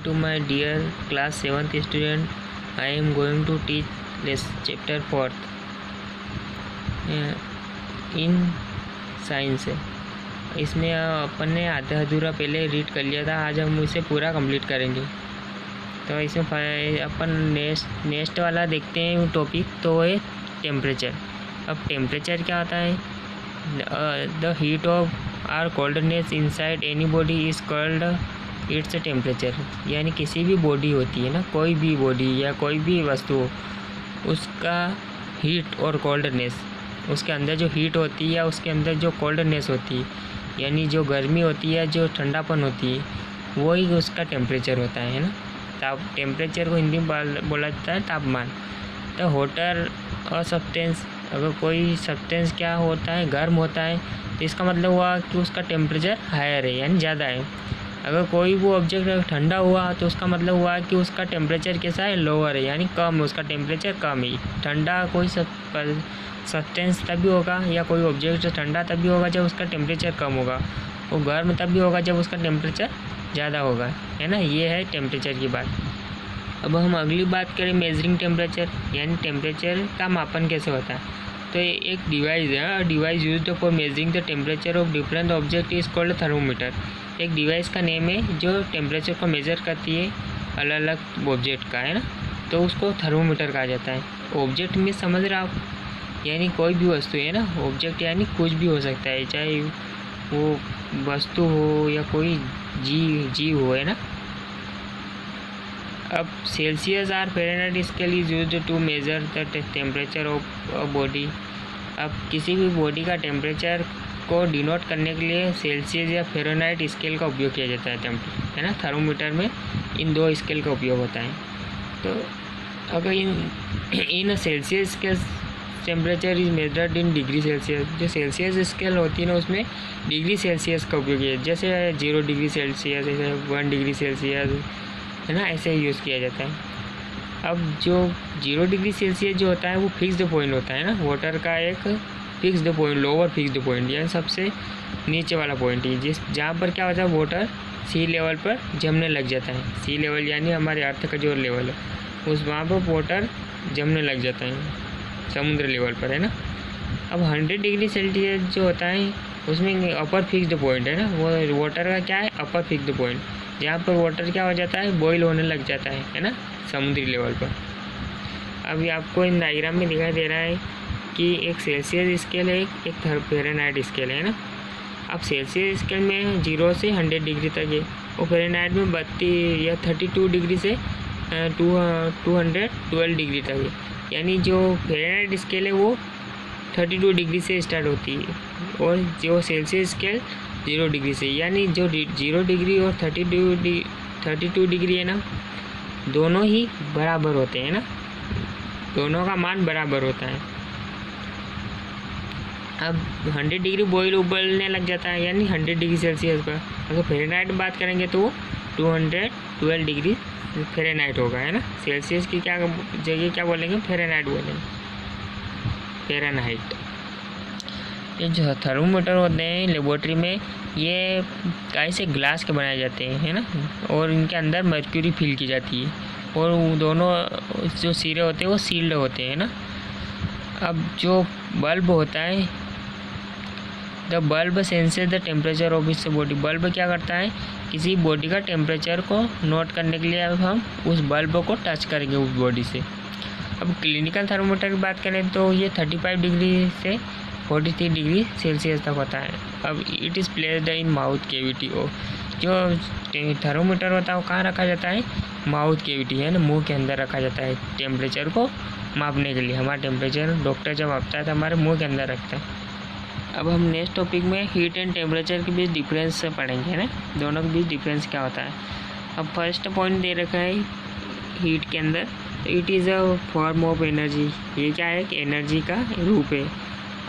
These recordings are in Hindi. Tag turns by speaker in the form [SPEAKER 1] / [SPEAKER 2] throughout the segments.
[SPEAKER 1] to my dear class 7th student. I am going to teach chapter 4th in science है। इसमें अपन ने आधा अधूरा पहले रीड कर लिया था, आज हम इसे पूरा कंप्लीट करेंगे। तो इसमें अपन नेक्स्ट वाला देखते हैं टॉपिक, तो है टेम्परेचर। अब टेम्परेचर क्या होता है? The heat of or coldness inside any body is called its temperature. यानी किसी भी बॉडी होती है ना, कोई भी बॉडी या कोई भी वस्तु हो, उसका हीट और कोल्डनेस, उसके अंदर जो हीट होती है या उसके अंदर जो कोल्डनेस होती है, यानी जो गर्मी होती है, जो ठंडापन होती है, वही उसका टेम्परेचर होता है ना। टेम्परेचर को हिंदी में बोला जाता है तापमान। तो होटर और सब्सटेंस, अगर कोई सब्सटेंस क्या होता है, गर्म होता है, तो इसका मतलब हुआ कि उसका टेम्परेचर हायर है यानी ज़्यादा है। अगर कोई वो ऑब्जेक्ट ठंडा हुआ तो उसका मतलब हुआ कि उसका टेम्परेचर कैसा है, लोअर है यानी कम है, उसका टेम्परेचर कम है। ठंडा कोई सब्सटेंस तभी होगा या कोई ऑब्जेक्ट ठंडा तभी होगा जब उसका टेम्परेचर कम होगा, वो गर्म तभी होगा जब उसका टेम्परेचर ज़्यादा होगा, है ना। ये है टेम्परेचर की बात। अब हम अगली बात करें मेजरिंग टेम्परेचर, यानी टेम्परेचर का मापन कैसे होता है। तो एक डिवाइस है, device used for measuring the temperature of different object is called thermometer. एक डिवाइस का नेम है जो टेम्परेचर को मेज़र करती है अलग अलग ऑब्जेक्ट का, है ना। तो उसको थर्मोमीटर कहा जाता है। ऑब्जेक्ट में समझ रहे आप, यानी कोई भी वस्तु है ना। ऑब्जेक्ट यानी कुछ भी हो सकता है, चाहे वो वस्तु हो या कोई जीव हो, है ना। अब Celsius or Fahrenheit scale is used to measure the temperature of a body. अब किसी भी बॉडी का टेम्परेचर को डिनोट करने के लिए सेल्सियस या फ़ारेनहाइट स्केल का उपयोग किया जाता है ना। थर्मोमीटर में इन दो स्केल का उपयोग होता है। तो अगर इन सेल्सियस के temperature is measured in degree Celsius, जो सेल्सियस स्केल होती है ना उसमें डिग्री सेल्सियस का उपयोग किया, जैसे 0 डिग्री सेल्सियस, 1 डिग्री सेल्सियस, है ना, ऐसे यूज़ किया जाता है। अब जो 0 डिग्री सेल्सियस जो होता है वो फिक्स्ड पॉइंट होता है ना, वाटर का एक fixed point, lower fixed point, यानी सबसे नीचे वाला पॉइंट है, जहाँ पर क्या होता है वाटर सी लेवल पर जमने लग जाता है। सी लेवल यानी हमारे अर्थ का जो लेवल है, उस वहाँ पर वाटर जमने लग जाता है समुद्र लेवल पर, है ना। अब 100 डिग्री सेल्सियस जो होता है उसमें अपर फिक्स्ड पॉइंट है ना, वो वाटर का क्या है, अपर फिक्स्ड पॉइंट, जहाँ पर वाटर क्या हो जाता है, बॉईल होने लग जाता है ना, समुद्री लेवल पर। अभी आपको इन डायग्राम में दिखाई दे रहा है कि एक सेल्सियस स्केल है, एक फ़ारेनहाइट स्केल है ना। अब सेल्सियस स्केल में 0 से 100 डिग्री तक है, और फ़ारेनहाइट में 32 या 32 डिग्री से 212 डिग्री तक है। यानी जो फ़ारेनहाइट स्केल है वो 32 डिग्री से स्टार्ट होती है, और जो सेल्सियस स्केल 0 डिग्री से, यानी जो 0 डिग्री और 32 डिग्री है ना, दोनों ही बराबर होते हैं ना, दोनों का मान बराबर होता है। अब 100 डिग्री बॉईल उबलने लग जाता है, यानी 100 डिग्री सेल्सियस पर। अगर फ़ारेनहाइट बात करेंगे तो वो 212 डिग्री फ़ारेनहाइट होगा, है ना। सेल्सियस की क्या जगह क्या बोलेंगे, फ़ारेनहाइट बोलेंगे, फ़ारेनहाइट। ये जो थर्मोमीटर होते हैं लेबोरेटरी में, ये ऐसे ग्लास के बनाए जाते हैं, है ना, और इनके अंदर मर्क्यूरी फिल की जाती है, और वो दोनों जो सिरे होते हैं वो सील्ड होते हैं ना। अब जो बल्ब होता है, the bulb senses the temperature of its body. Bulb क्या करता है, किसी बॉडी का टेम्परेचर को नोट करने के लिए अब हम उस बल्ब को टच करेंगे उस बॉडी से। अब क्लिनिकल थर्मोमीटर की बात करें तो ये 35 डिग्री से 43 डिग्री सेल्सियस तक होता है। अब it is placed in mouth cavity. जो थर्मोमीटर होता है वो कहाँ रखा जाता है, माउथ कैविटी, है ना, मुंह के अंदर रखा जाता है टेम्परेचर को मापने के लिए। हमारा टेम्परेचर डॉक्टर जब मापता है तो हमारे मुंह के अंदर रखता है। अब हम नेक्स्ट टॉपिक में हीट एंड टेम्परेचर के बीच डिफरेंस पढ़ेंगे, है ना, दोनों के बीच डिफरेंस क्या होता है। अब फर्स्ट पॉइंट दे रखा है हीट के अंदर, तो it is a form of energy. ये क्या है कि एनर्जी का रूप है।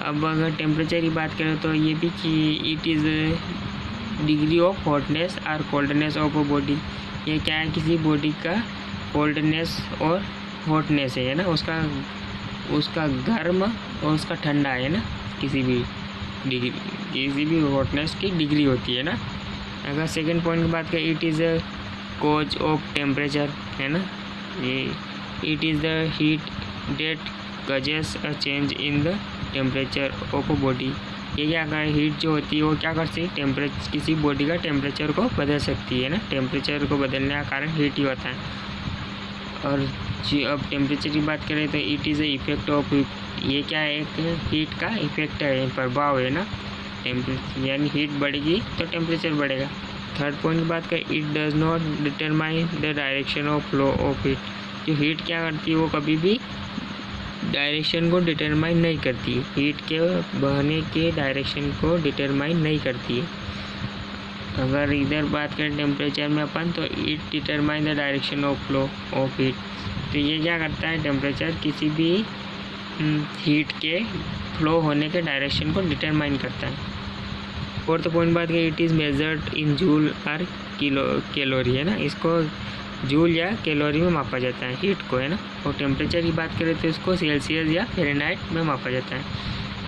[SPEAKER 1] अब अगर टेम्परेचर की बात करें तो ये भी कि it is degree of hotness और कोल्डनेस ऑफ अ बॉडी। ये क्या है, किसी बॉडी का कोल्डनेस और हॉटनेस है ना, उसका गर्म और उसका ठंडा है ना, किसी भी डिग्री, किसी भी हॉटनेस की डिग्री होती है ना। अगर सेकंड पॉइंट की बात करें, it is cause of temperature है ना, ये it is the heat that causes a change in the temperature of a body. ये क्या कर, हीट जो होती है वो क्या कर सकती है, टेम्परेचर किसी बॉडी का टेम्परेचर को बदल सकती है ना, टेम्परेचर को बदलने का कारण हीट ही होता है। और जी अब टेम्परेचर की बात करें तो it is a effect of, ये क्या है, एक हीट का इफेक्ट है, प्रभाव है ना, टेम्परेचर यानी हीट बढ़ेगी तो टेम्परेचर बढ़ेगा। थर्ड पॉइंट की बात करें, it does not determine the direction of flow of heat. जो हीट क्या करती है वो कभी भी डायरेक्शन को डिटरमाइन नहीं करती, हीट के बहने के डायरेक्शन को डिटरमाइन नहीं करती है। अगर इधर बात करें टेम्परेचर में अपन, तो it determine the direction of flow of heat. तो ये क्या करता है, टेम्परेचर किसी भी हीट के फ्लो होने के डायरेक्शन को डिटरमाइन करता है। फोर्थ पॉइंट बात करें, it is measured in joule और कैलोरी है ना, इसको जूल या कैलोरी में मापा जाता है हीट को है ना। और टेम्परेचर की बात करें तो इसको सेल्सियस या फ़ारेनहाइट में मापा जाता है।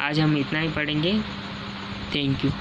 [SPEAKER 1] आज हम इतना ही पढ़ेंगे। Thank you.